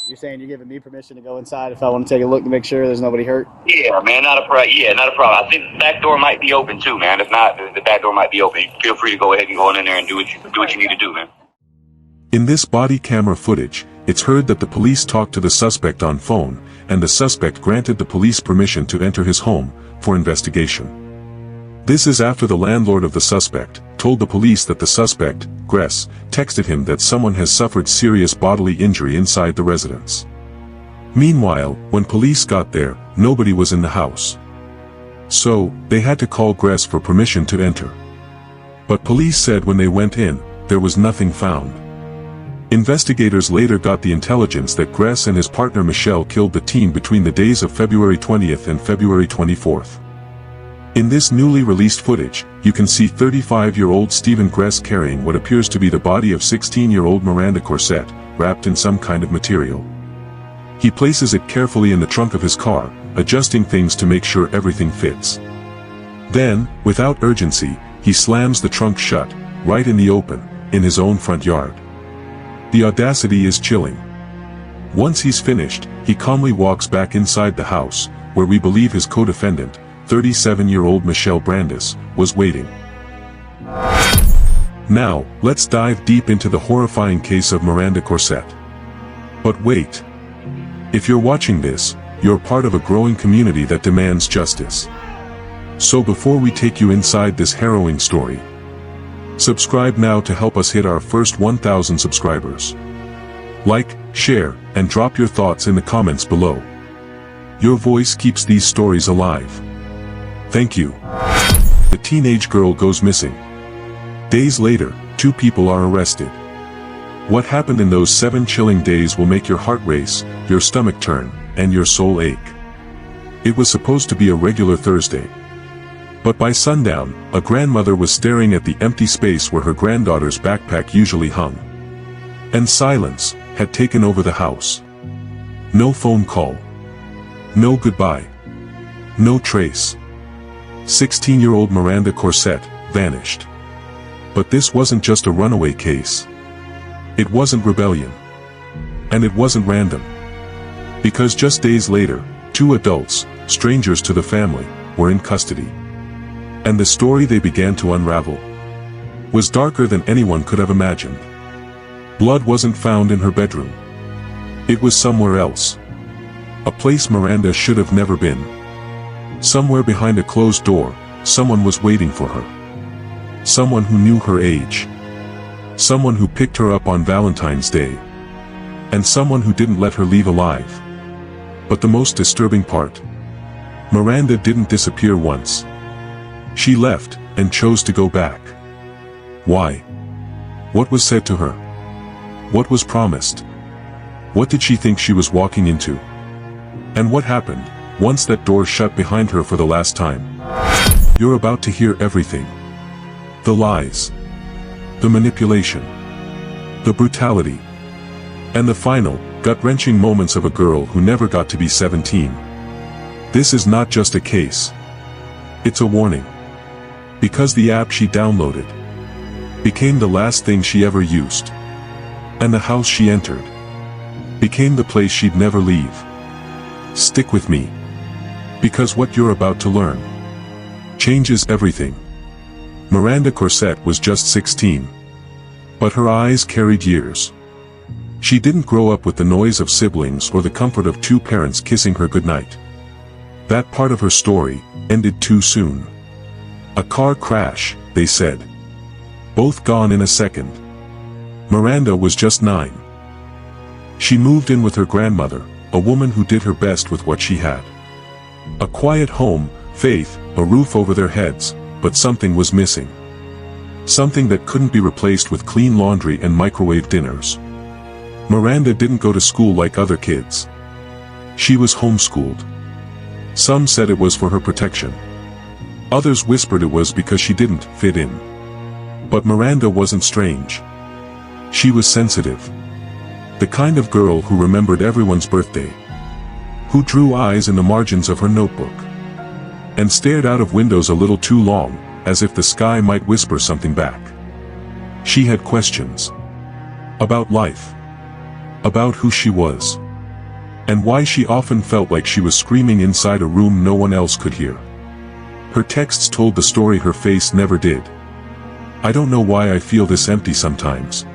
You're saying you're giving me permission to go inside if I want to take a look to make sure there's nobody hurt? Yeah, man, not a problem. Yeah, not a problem. I think the back door might be open too, man. If not, the back door might be open. Feel free to go ahead and go in there and do what you need to do, man. In this body camera footage, it's heard that the police talked to the suspect on phone, and the suspect granted the police permission to enter his home for investigation. This is after the landlord of the suspect told the police that the suspect, Gress, texted him that someone has suffered serious bodily injury inside the residence. Meanwhile, when police got there, nobody was in the house. So, they had to call Gress for permission to enter. But police said when they went in, there was nothing found. Investigators later got the intelligence that Gress and his partner Michelle killed the teen between the days of February 20th and February 24th. In this newly released footage, you can see 35-year-old Stephen Gress carrying what appears to be the body of 16-year-old Miranda Corsette, wrapped in some kind of material. He places it carefully in the trunk of his car, adjusting things to make sure everything fits. Then, without urgency, he slams the trunk shut, right in the open, in his own front yard. The audacity is chilling. Once he's finished, he calmly walks back inside the house, where we believe his co-defendant, 37-year-old Michelle Brandis, was waiting. Now, let's dive deep into the horrifying case of Miranda Corsette. But wait. If you're watching this, you're part of a growing community that demands justice. So before we take you inside this harrowing story, subscribe now to help us hit our first 1,000 subscribers. Like, share, and drop your thoughts in the comments below. Your voice keeps these stories alive. Thank you. The teenage girl goes missing. Days later, 2 people are arrested. What happened in those 7 chilling days will make your heart race, your stomach turn, and your soul ache. It was supposed to be a regular Thursday. But by sundown, a grandmother was staring at the empty space where her granddaughter's backpack usually hung. And silence had taken over the house. No phone call. No goodbye. No trace. 16-year-old Miranda Corsette vanished. But this wasn't just a runaway case. It wasn't rebellion. And it wasn't random. Because just days later, 2 adults, strangers to the family, were in custody. And the story they began to unravel was darker than anyone could have imagined. Blood wasn't found in her bedroom. It was somewhere else. A place Miranda should have never been. Somewhere behind a closed door, someone was waiting for her. Someone who knew her age. Someone who picked her up on Valentine's Day. And someone who didn't let her leave alive. But the most disturbing part: Miranda didn't disappear once. She left, and chose to go back. Why? What was said to her? What was promised? What did she think she was walking into? And what happened once that door shut behind her for the last time? You're about to hear everything. The lies. The manipulation. The brutality. And the final, gut-wrenching moments of a girl who never got to be 17. This is not just a case. It's a warning. Because the app she downloaded became the last thing she ever used. And the house she entered became the place she'd never leave. Stick with me. Because what you're about to learn changes everything. Miranda Corsette was just 16. But her eyes carried years. She didn't grow up with the noise of siblings or the comfort of 2 parents kissing her goodnight. That part of her story ended too soon. A car crash, they said. Both gone in a second. Miranda was just 9. She moved in with her grandmother, a woman who did her best with what she had. A quiet home, faith, a roof over their heads, but something was missing. Something that couldn't be replaced with clean laundry and microwave dinners. Miranda didn't go to school like other kids. She was homeschooled. Some said it was for her protection. Others whispered it was because she didn't fit in. But Miranda wasn't strange. She was sensitive. The kind of girl who remembered everyone's birthday. Who drew eyes in the margins of her notebook. And stared out of windows a little too long, as if the sky might whisper something back. She had questions. About life. About who she was. and why she often felt like she was screaming inside a room no one else could hear. Her texts told the story her face never did. I don't know why I feel this empty sometimes.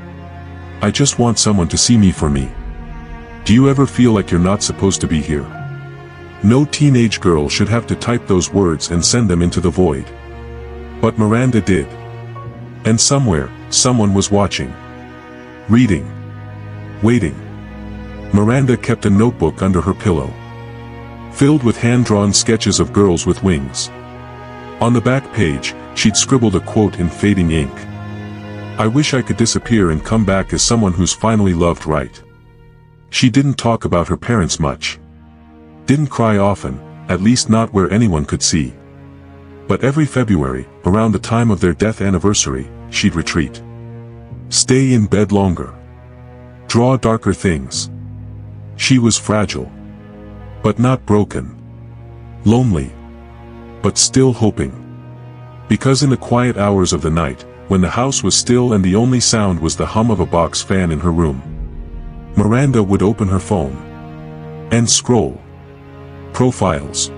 I just want someone to see me for me. Do you ever feel like you're not supposed to be here? No teenage girl should have to type those words and send them into the void. But Miranda did. And somewhere, someone was watching. Reading. Waiting. Miranda kept a notebook under her pillow, filled with hand-drawn sketches of girls with wings. On the back page, she'd scribbled a quote in fading ink. I wish I could disappear and come back as someone who's finally loved right. She didn't talk about her parents much. Didn't cry often, at least not where anyone could see. But every February, around the time of their death anniversary, she'd retreat. Stay in bed longer. Draw darker things. She was fragile. But not broken. Lonely. But still hoping. Because in the quiet hours of the night, when the house was still and the only sound was the hum of a box fan in her room, Miranda would open her phone and scroll. Profiles.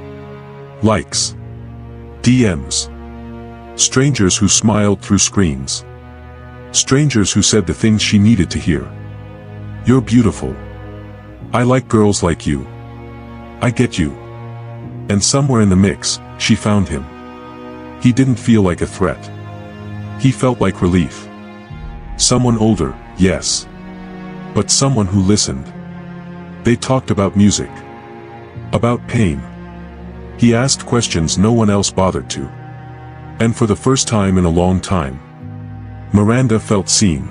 Likes. DMs. Strangers who smiled through screens. Strangers who said the things she needed to hear. You're beautiful. I like girls like you. I get you. And somewhere in the mix, she found him. He didn't feel like a threat. He felt like relief. Someone older, yes. But someone who listened. They talked about music. About pain. He asked questions no one else bothered to. And for the first time in a long time, Miranda felt seen.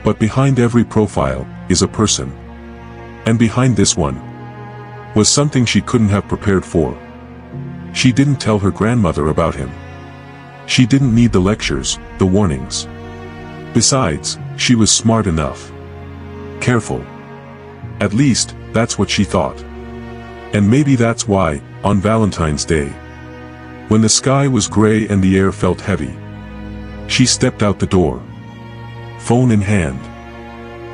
But behind every profile is a person. And behind this one was something she couldn't have prepared for. She didn't tell her grandmother about him. She didn't need the lectures, the warnings. Besides, she was smart enough. Careful. At least, that's what she thought. And maybe that's why, on Valentine's Day, when the sky was gray and the air felt heavy, she stepped out the door. Phone in hand.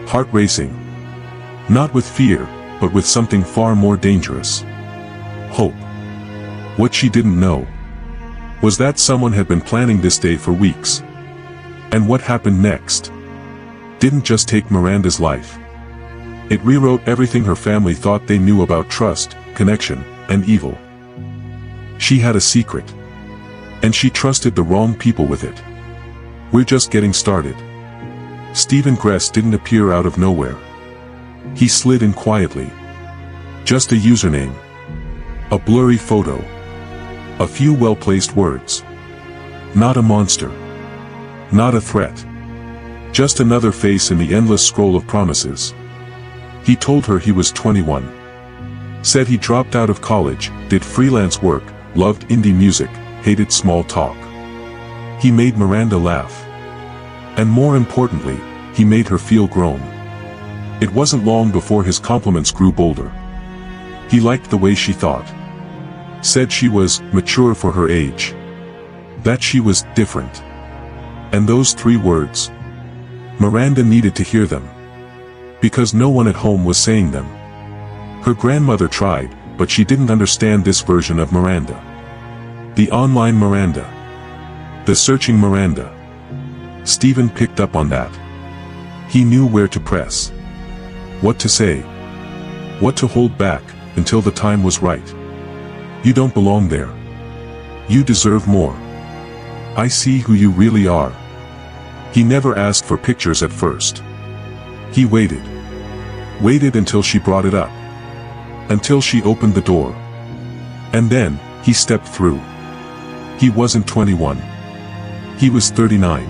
Heart racing. Not with fear, but with something far more dangerous. Hope. What she didn't know was that someone had been planning this day for weeks. And what happened next didn't just take Miranda's life. It rewrote everything her family thought they knew about trust, connection, and evil. She had a secret. And she trusted the wrong people with it. We're just getting started. Stephen Gress didn't appear out of nowhere. He slid in quietly. Just a username. A blurry photo. A few well-placed words. Not a monster. Not a threat. Just another face in the endless scroll of promises. He told her he was 21. Said he dropped out of college, did freelance work, loved indie music, hated small talk. He made Miranda laugh. And more importantly, he made her feel grown. It wasn't long before his compliments grew bolder. He liked the way she thought. Said she was mature for her age. That she was different. And those 3 words, Miranda needed to hear them. Because no one at home was saying them. Her grandmother tried, but she didn't understand this version of Miranda. The online Miranda. The searching Miranda. Stephen picked up on that. He knew where to press. What to say. What to hold back, until the time was right. You don't belong there. You deserve more. I see who you really are. He never asked for pictures at first. He waited. Waited until she brought it up. Until she opened the door. And then, he stepped through. He wasn't 21. He was 39.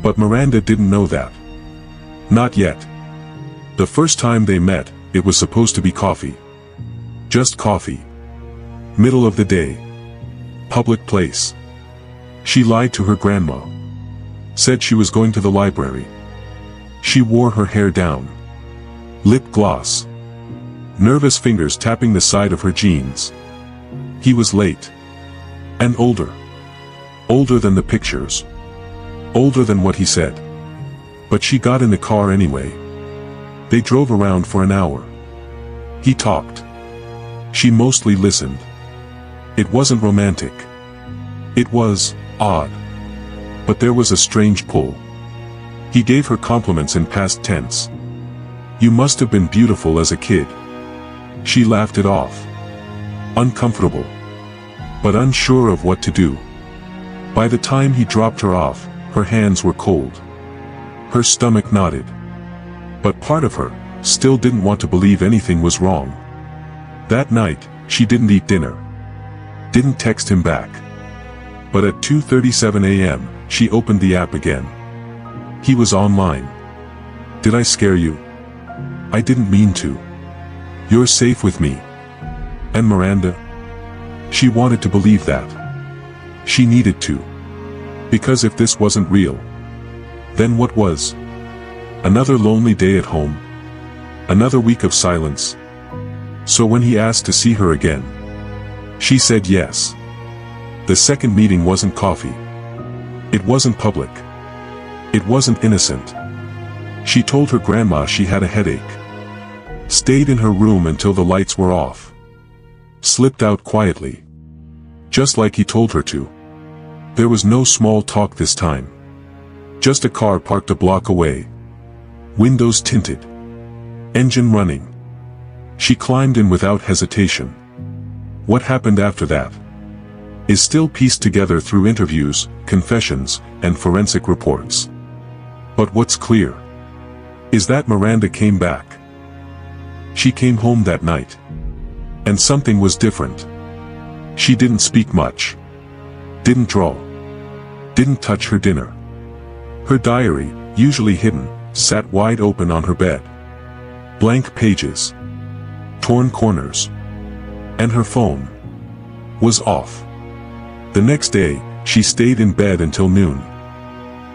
But Miranda didn't know that. Not yet. The first time they met, it was supposed to be coffee. Just coffee. Middle of the day. Public place. She lied to her grandma. Said she was going to the library. She wore her hair down. Lip gloss. Nervous fingers tapping the side of her jeans. He was late. And older. Older than the pictures. Older than what he said. But she got in the car anyway. They drove around for an hour. He talked. She mostly listened. It wasn't romantic. It was odd. But there was a strange pull. He gave her compliments in past tense. "You must have been beautiful as a kid." She laughed it off. Uncomfortable. But unsure of what to do. By the time he dropped her off, her hands were cold. Her stomach knotted. But part of her still didn't want to believe anything was wrong. That night, she didn't eat dinner. Didn't text him back. But at 2:37 a.m., she opened the app again. He was online. "Did I scare you? I didn't mean to. You're safe with me." And Miranda? She wanted to believe that. She needed to. Because if this wasn't real, then what was? Another lonely day at home? Another week of silence? So when he asked to see her again, she said yes. The second meeting wasn't coffee. It wasn't public. It wasn't innocent. She told her grandma she had a headache. Stayed in her room until the lights were off. Slipped out quietly. Just like he told her to. There was no small talk this time. Just a car parked a block away. Windows tinted. Engine running. She climbed in without hesitation. What happened after that is still pieced together through interviews, confessions, and forensic reports. But what's clear is that Miranda came back. She came home that night. And something was different. She didn't speak much. Didn't draw. Didn't touch her dinner. Her diary, usually hidden, sat wide open on her bed. Blank pages. Torn corners. And her phone was off. The next day, she stayed in bed until noon.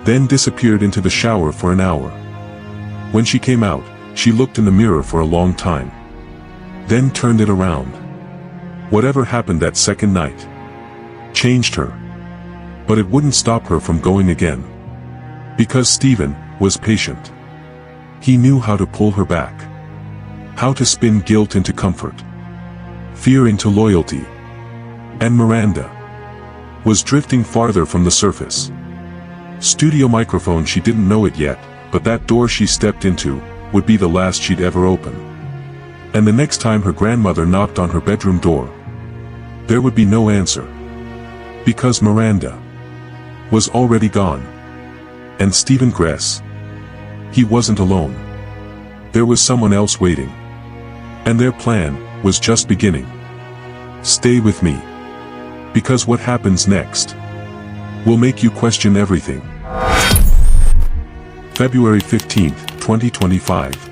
Then disappeared into the shower for an hour. When she came out, she looked in the mirror for a long time. Then turned it around. Whatever happened that second night changed her. But it wouldn't stop her from going again. Because Stephen was patient. He knew how to pull her back. How to spin guilt into comfort. Fear into loyalty. And Miranda was drifting farther from the surface. Studio microphone, she didn't know it yet, but that door she stepped into would be the last she'd ever open. And the next time her grandmother knocked on her bedroom door, there would be no answer. Because Miranda was already gone. And Stephen Gress, he wasn't alone. There was someone else waiting. And their plan was just beginning. Stay with me. Because what happens next will make you question everything. February 15, 2025.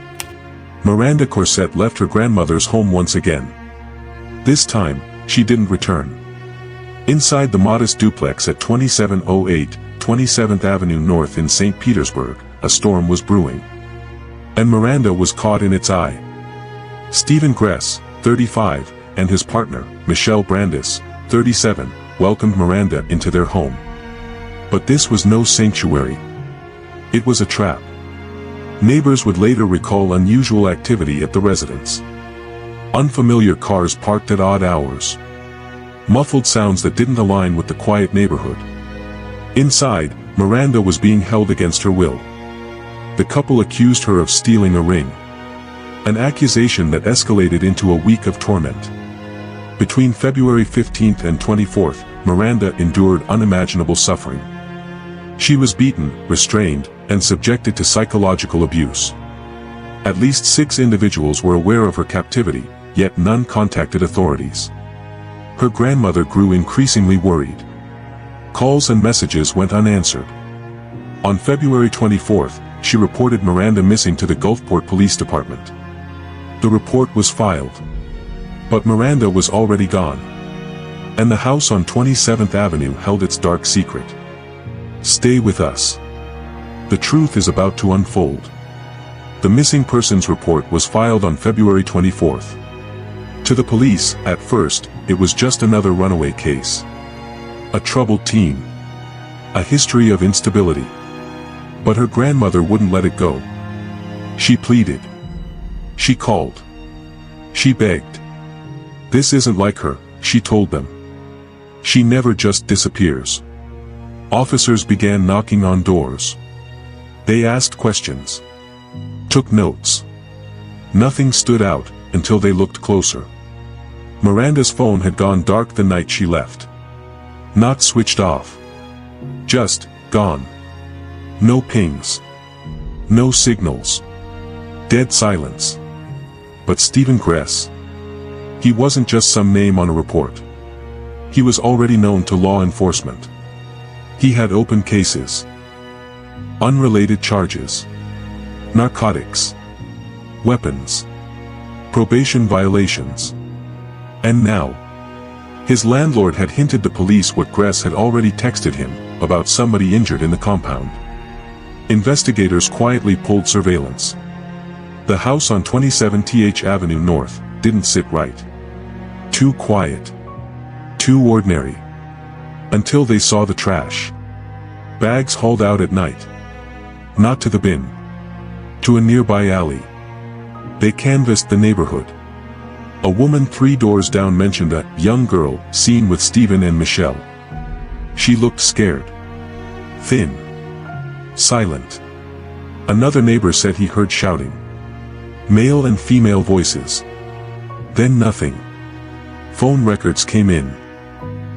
Miranda Corsette left her grandmother's home once again. This time, she didn't return. Inside the modest duplex at 2708 27th Avenue North in St. Petersburg, a storm was brewing. And Miranda was caught in its eye. Stephen Gress, 35, and his partner, Michelle Brandis, 37, welcomed Miranda into their home. But this was no sanctuary. It was a trap. Neighbors would later recall unusual activity at the residence. Unfamiliar cars parked at odd hours. Muffled sounds that didn't align with the quiet neighborhood. Inside, Miranda was being held against her will. The couple accused her of stealing a ring. An accusation that escalated into a week of torment. Between February 15th and 24th, Miranda endured unimaginable suffering. She was beaten, restrained, and subjected to psychological abuse. At least 6 individuals were aware of her captivity, yet none contacted authorities. Her grandmother grew increasingly worried. Calls and messages went unanswered. On February 24th, she reported Miranda missing to the Gulfport Police Department. The report was filed. But Miranda was already gone. And the house on 27th Avenue held its dark secret. Stay with us. The truth is about to unfold. The missing persons report was filed on February 24th. To the police, at first, it was just another runaway case. A troubled teen. A history of instability. But her grandmother wouldn't let it go. She pleaded. She called. She begged. This isn't like her, she told them. She never just disappears. Officers began knocking on doors. They asked questions. Took notes. Nothing stood out until they looked closer. Miranda's phone had gone dark the night she left. Not switched off. Just gone. No pings. No signals. Dead silence. But Stephen Gress. He wasn't just some name on a report. He was already known to law enforcement. He had open cases. Unrelated charges. Narcotics. Weapons. Probation violations. And now, his landlord had hinted the police what Gress had already texted him about somebody injured in the compound. Investigators quietly pulled surveillance. The house on 27th Avenue North didn't sit right. Too quiet. Too ordinary. Until they saw the trash. Bags hauled out at night. Not to the bin. To a nearby alley. They canvassed the neighborhood. A woman 3 doors down mentioned a young girl seen with Stephen and Michelle. She looked scared. Thin. Silent. Another neighbor said he heard shouting. Male and female voices. Then nothing. Phone records came in.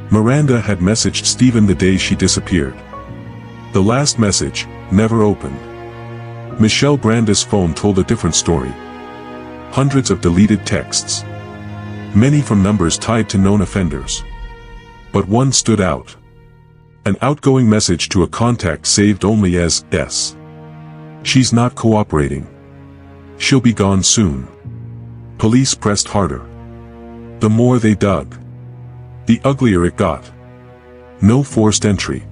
Miranda had messaged Stephen the day she disappeared. The last message never opened. Michelle Brandes' phone told a different story. Hundreds of deleted texts. Many from numbers tied to known offenders. But one stood out. An outgoing message to a contact saved only as S. She's not cooperating. She'll be gone soon. Police pressed harder. The more they dug, the uglier it got. No forced entry.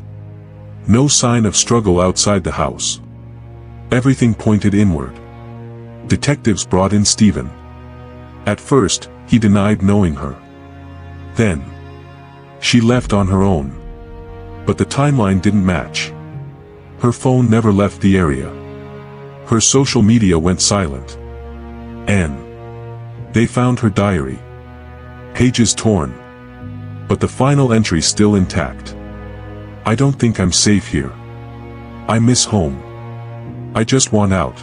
No sign of struggle outside the house. Everything pointed inward. Detectives brought in Stephen. At first, he denied knowing her. Then, she left on her own. But the timeline didn't match. Her phone never left the area. Her social media went silent. And they found her diary. Pages torn. But the final entry still intact. I don't think I'm safe here. I miss home. I just want out.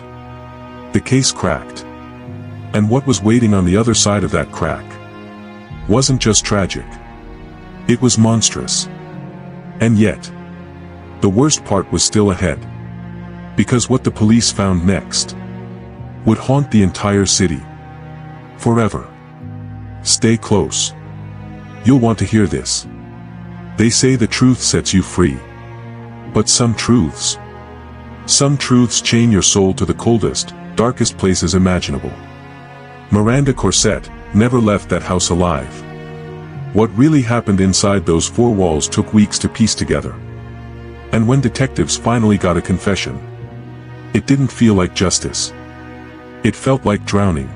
The case cracked. And what was waiting on the other side of that crack wasn't just tragic. It was monstrous. And yet, the worst part was still ahead. Because what the police found next would haunt the entire city. Forever. Stay close. You'll want to hear this. They say the truth sets you free. But some truths chain your soul to the coldest, darkest places imaginable. Miranda Corsette never left that house alive. What really happened inside those 4 walls took weeks to piece together. And when detectives finally got a confession, it didn't feel like justice. It felt like drowning.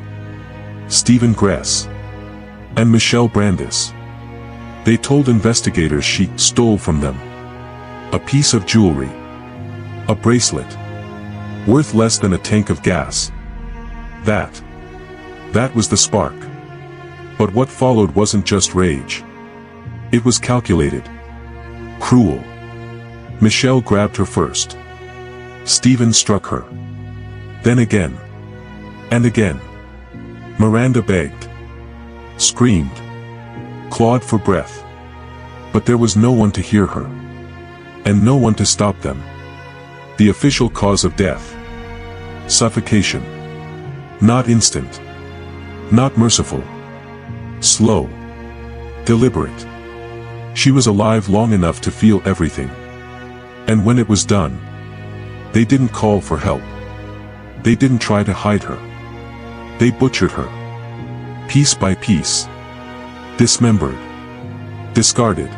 Stephen Gress and Michelle Brandes. They told investigators she stole from them a piece of jewelry, a bracelet, worth less than a tank of gas. That was the spark. But what followed wasn't just rage. It was calculated. Cruel. Michelle grabbed her first. Stephen struck her. Then again. And again. Miranda begged. Screamed. Clawed for breath. But there was no one to hear her. And no one to stop them. The official cause of death. Suffocation. Not instant. Not merciful. Slow. Deliberate. She was alive long enough to feel everything. And when it was done, they didn't call for help. They didn't try to hide her. They butchered her. Piece by piece. Dismembered. Discarded.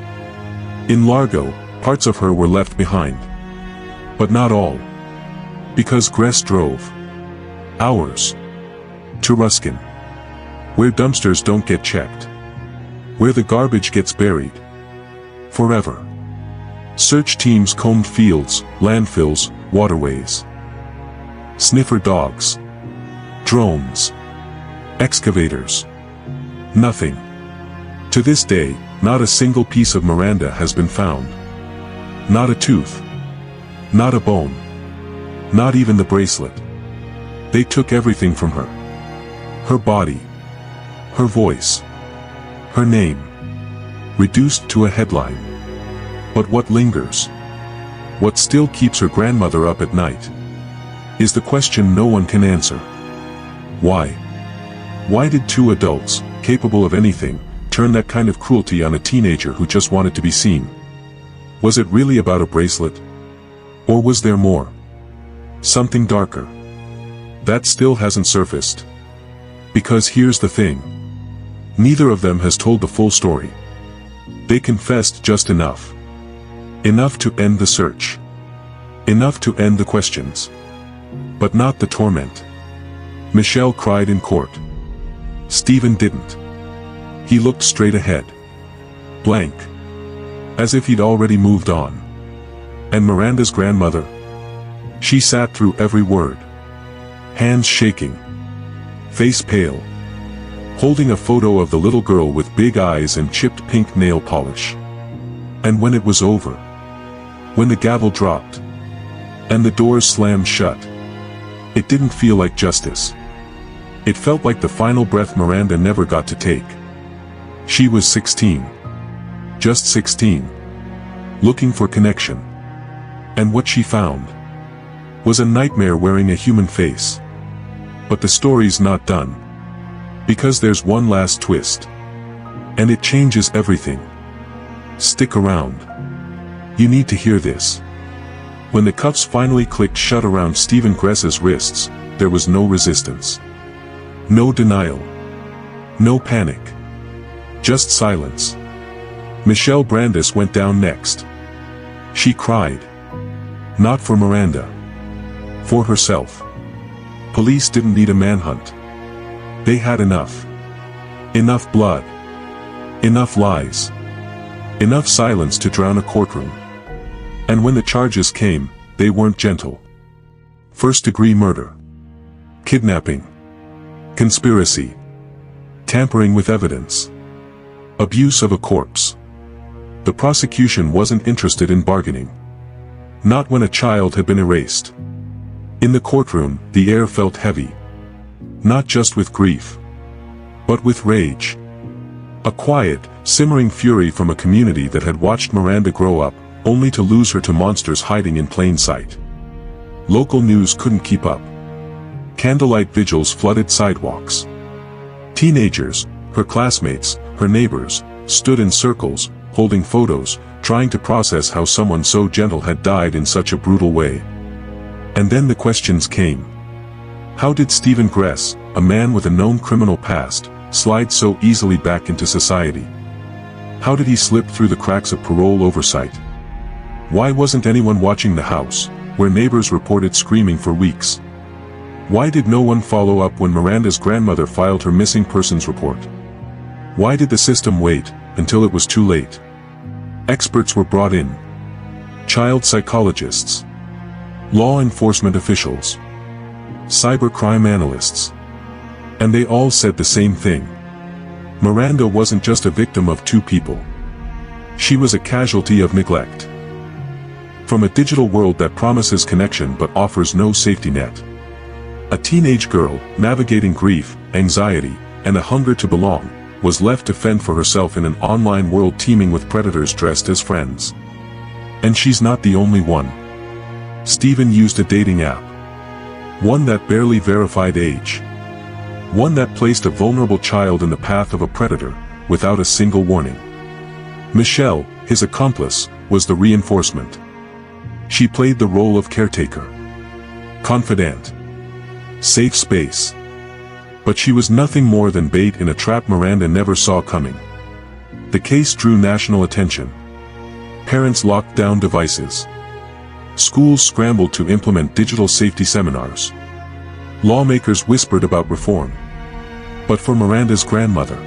In Largo, parts of her were left behind. But not all. Because Gress drove hours to Ruskin, where dumpsters don't get checked, where the garbage gets buried forever. Search teams combed fields, landfills, waterways. Sniffer dogs, drones, Excavators. Nothing. To this day, not a single piece of Miranda has been found. Not a tooth. Not a bone. Not even the bracelet. They took everything from her. Her body. Her voice. Her name. Reduced to a headline. But what lingers? What still keeps her grandmother up at night? Is the question no one can answer. Why? Why did two adults, capable of anything, turn that kind of cruelty on a teenager who just wanted to be seen? Was it really about a bracelet? Or was there more? Something darker? That still hasn't surfaced. Because here's the thing. Neither of them has told the full story. They confessed just enough. Enough to end the search. Enough to end the questions. But not the torment. Michelle cried in court. Stephen didn't. He looked straight ahead. Blank. As if he'd already moved on. And Miranda's grandmother? She sat through every word. Hands shaking. Face pale. Holding a photo of the little girl with big eyes and chipped pink nail polish. And when it was over, when the gavel dropped, and the doors slammed shut, it didn't feel like justice. It felt like the final breath Miranda never got to take. She was 16. Just 16. Looking for connection. And what she found was a nightmare wearing a human face. But the story's not done. Because there's one last twist. And it changes everything. Stick around. You need to hear this. When the cuffs finally clicked shut around Stephen Gress's wrists, there was no resistance. No denial. No panic. Just silence. Michelle Brandis went down next. She cried. Not for Miranda. For herself. Police didn't need a manhunt. They had enough. Enough blood. Enough lies. Enough silence to drown a courtroom. And when the charges came, they weren't gentle. First-degree murder. Kidnapping. Conspiracy. Tampering with evidence. Abuse of a corpse. The prosecution wasn't interested in bargaining. Not when a child had been erased. In the courtroom, the air felt heavy. Not just with grief, but with rage. A quiet, simmering fury from a community that had watched Miranda grow up, only to lose her to monsters hiding in plain sight. Local news couldn't keep up. Candlelight vigils flooded sidewalks. Teenagers, her classmates, her neighbors, stood in circles, holding photos, trying to process how someone so gentle had died in such a brutal way. And then the questions came. How did Stephen Gress, a man with a known criminal past, slide so easily back into society? How did he slip through the cracks of parole oversight? Why wasn't anyone watching the house, where neighbors reported screaming for weeks? Why did no one follow up when Miranda's grandmother filed her missing persons report? Why did the system wait until it was too late? Experts were brought in. Child psychologists. Law enforcement officials. Cybercrime analysts. And they all said the same thing. Miranda wasn't just a victim of two people. She was a casualty of neglect. From a digital world that promises connection but offers no safety net. A teenage girl, navigating grief, anxiety, and a hunger to belong, was left to fend for herself in an online world teeming with predators dressed as friends. And she's not the only one. Stephen used a dating app. One that barely verified age. One that placed a vulnerable child in the path of a predator, without a single warning. Michelle, his accomplice, was the reinforcement. She played the role of caretaker. Confidant. Safe space. But she was nothing more than bait in a trap Miranda never saw coming. The case drew national attention. Parents locked down devices. Schools scrambled to implement digital safety seminars. Lawmakers whispered about reform. But for Miranda's grandmother,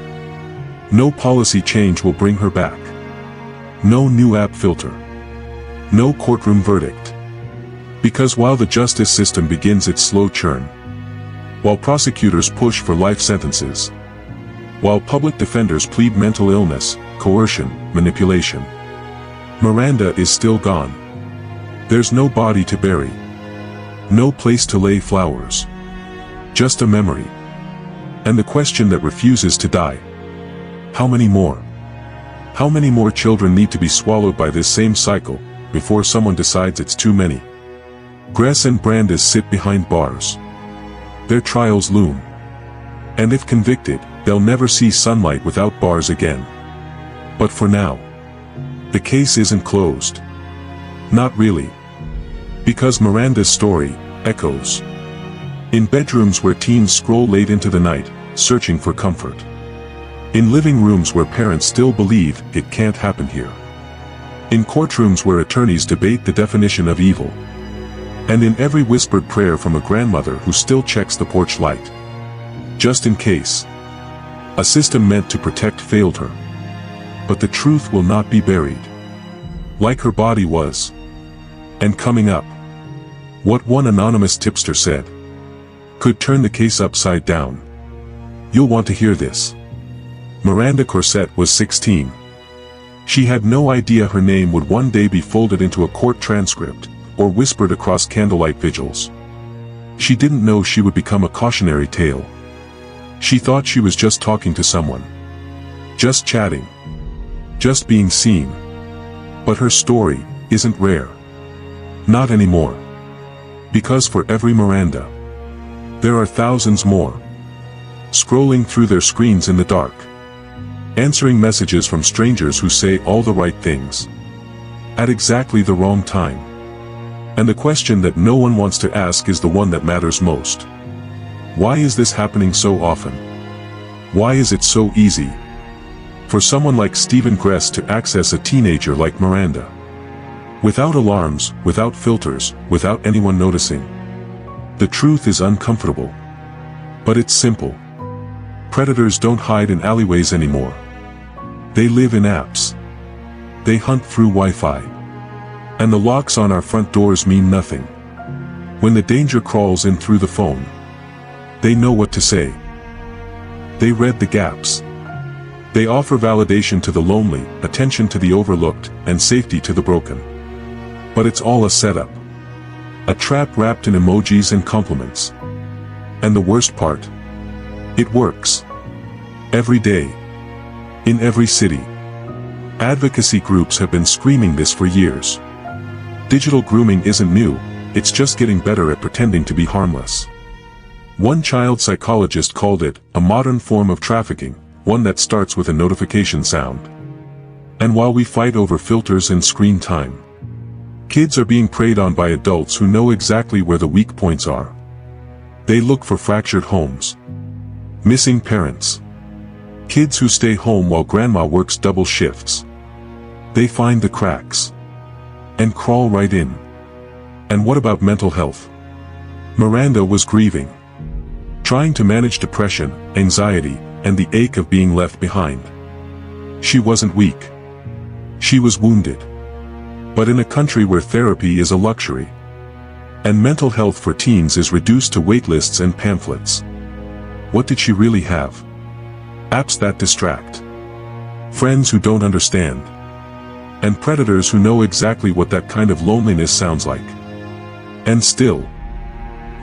no policy change will bring her back. No new app filter. No courtroom verdict. Because while the justice system begins its slow churn, while prosecutors push for life sentences, while public defenders plead mental illness, coercion, manipulation. Miranda is still gone. There's no body to bury. No place to lay flowers. Just a memory. And the question that refuses to die. How many more? How many more children need to be swallowed by this same cycle, before someone decides it's too many? Gress and Brandes sit behind bars. Their trials loom. And if convicted, they'll never see sunlight without bars again. But for now, the case isn't closed. Not really. Because Miranda's story echoes in bedrooms where teens scroll late into the night, searching for comfort. In living rooms where parents still believe it can't happen here. In courtrooms where attorneys debate the definition of evil. And in every whispered prayer from a grandmother who still checks the porch light. Just in case. A system meant to protect failed her. But the truth will not be buried. Like her body was. And coming up. What one anonymous tipster said could turn the case upside down. You'll want to hear this. Miranda Corsette was 16. She had no idea her name would one day be folded into a court transcript, or whispered across candlelight vigils. She didn't know she would become a cautionary tale. She thought she was just talking to someone. Just chatting. Just being seen. But her story isn't rare. Not anymore. Because for every Miranda, there are thousands more. Scrolling through their screens in the dark. Answering messages from strangers who say all the right things. At exactly the wrong time. And the question that no one wants to ask is the one that matters most. Why is this happening so often? Why is it so easy for someone like Stephen Gress to access a teenager like Miranda? Without alarms, without filters, without anyone noticing. The truth is uncomfortable. But it's simple. Predators don't hide in alleyways anymore. They live in apps. They hunt through Wi-Fi. And the locks on our front doors mean nothing. When the danger crawls in through the phone, they know what to say. They read the gaps. They offer validation to the lonely, attention to the overlooked, and safety to the broken. But it's all a setup. A trap wrapped in emojis and compliments. And the worst part? It works. Every day. In every city. Advocacy groups have been screaming this for years. Digital grooming isn't new, it's just getting better at pretending to be harmless. One child psychologist called it a modern form of trafficking, one that starts with a notification sound. And while we fight over filters and screen time, kids are being preyed on by adults who know exactly where the weak points are. They look for fractured homes. Missing parents. Kids who stay home while grandma works double shifts. They find the cracks. And crawl right in. And what about mental health? Miranda was grieving. Trying to manage depression, anxiety, and the ache of being left behind. She wasn't weak. She was wounded. But in a country where therapy is a luxury, and mental health for teens is reduced to waitlists and pamphlets, what did she really have? Apps that distract. Friends who don't understand. And predators who know exactly what that kind of loneliness sounds like. And still,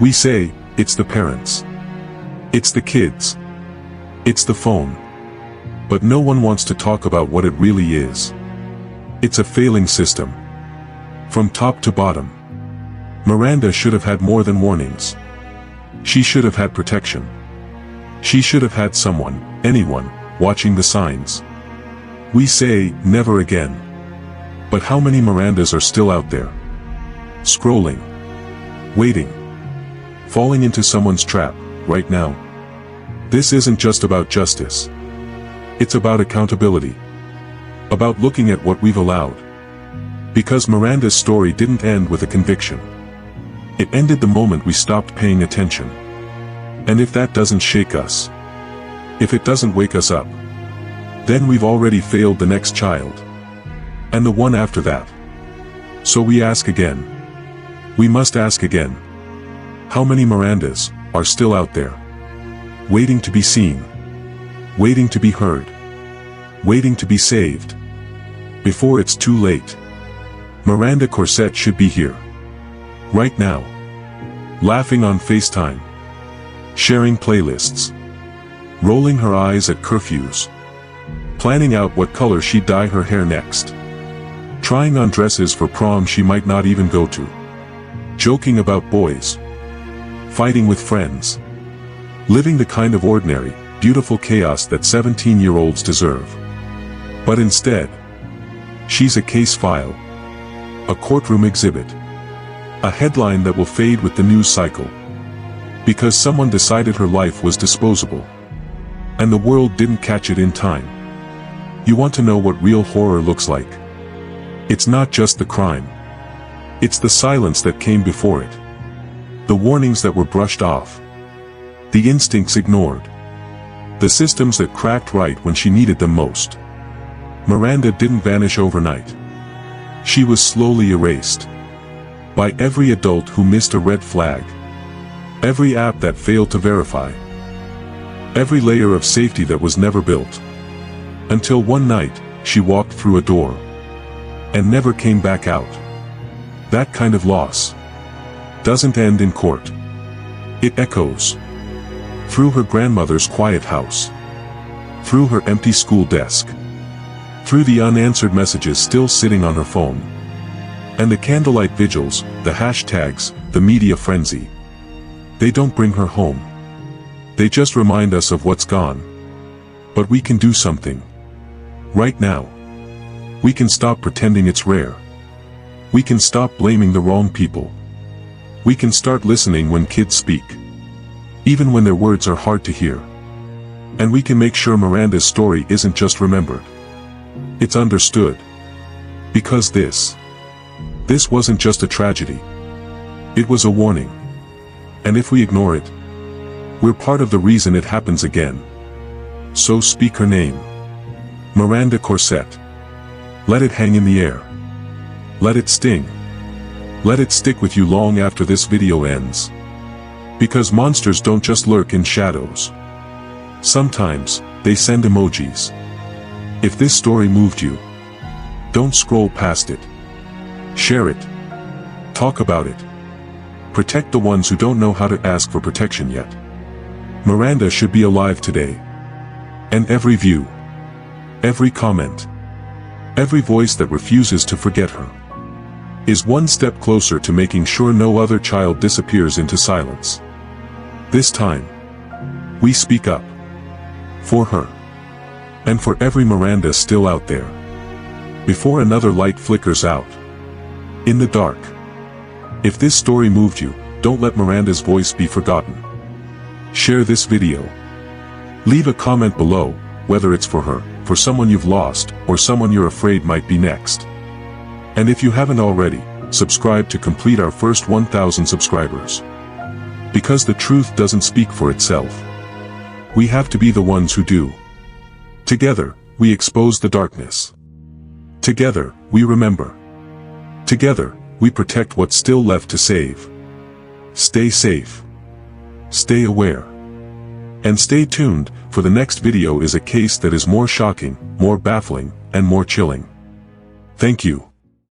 we say, it's the parents. It's the kids. It's the phone. But no one wants to talk about what it really is. It's a failing system. From top to bottom. Miranda should have had more than warnings. She should have had protection. She should have had someone, anyone, watching the signs. We say, never again. But how many Mirandas are still out there? Scrolling. Waiting. Falling into someone's trap, right now. This isn't just about justice. It's about accountability. About looking at what we've allowed. Because Miranda's story didn't end with a conviction. It ended the moment we stopped paying attention. And if that doesn't shake us, if it doesn't wake us up, then we've already failed the next child. And the one after that. So we ask again. We must ask again. How many Mirandas are still out there. Waiting to be seen. Waiting to be heard. Waiting to be saved. Before it's too late. Miranda Corsette should be here. Right now. Laughing on FaceTime. Sharing playlists. Rolling her eyes at curfews. Planning out what color she'd dye her hair next. Trying on dresses for prom she might not even go to. Joking about boys. Fighting with friends. Living the kind of ordinary, beautiful chaos that 17-year-olds deserve. But instead, she's a case file. A courtroom exhibit. A headline that will fade with the news cycle. Because someone decided her life was disposable. And the world didn't catch it in time. You want to know what real horror looks like? It's not just the crime. It's the silence that came before it. The warnings that were brushed off. The instincts ignored. The systems that cracked right when she needed them most. Miranda didn't vanish overnight. She was slowly erased. By every adult who missed a red flag. Every app that failed to verify. Every layer of safety that was never built. Until one night, she walked through a door. And never came back out. That kind of loss doesn't end in court. It echoes. Through her grandmother's quiet house. Through her empty school desk. Through the unanswered messages still sitting on her phone. And the candlelight vigils, the hashtags, the media frenzy. They don't bring her home. They just remind us of what's gone. But we can do something. Right now. We can stop pretending it's rare. We can stop blaming the wrong people. We can start listening when kids speak. Even when their words are hard to hear. And we can make sure Miranda's story isn't just remembered. It's understood. Because this wasn't just a tragedy. It was a warning. And if we ignore it, we're part of the reason it happens again. So speak her name. Miranda Corsette. Let it hang in the air. Let it sting. Let it stick with you long after this video ends. Because monsters don't just lurk in shadows. Sometimes, they send emojis. If this story moved you, don't scroll past it. Share it. Talk about it. Protect the ones who don't know how to ask for protection yet. Miranda should be alive today. And every view, every comment, every voice that refuses to forget her, is one step closer to making sure no other child disappears into silence. This time, we speak up. For her. And for every Miranda still out there. Before another light flickers out. In the dark. If this story moved you, don't let Miranda's voice be forgotten. Share this video. Leave a comment below, whether it's for her, for someone you've lost, or someone you're afraid might be next. And if you haven't already, subscribe to complete our first 1,000 subscribers. Because the truth doesn't speak for itself. We have to be the ones who do. Together, we expose the darkness. Together, we remember. Together, we protect what's still left to save. Stay safe. Stay aware. And stay tuned, for the next video is a case that is more shocking, more baffling, and more chilling. Thank you.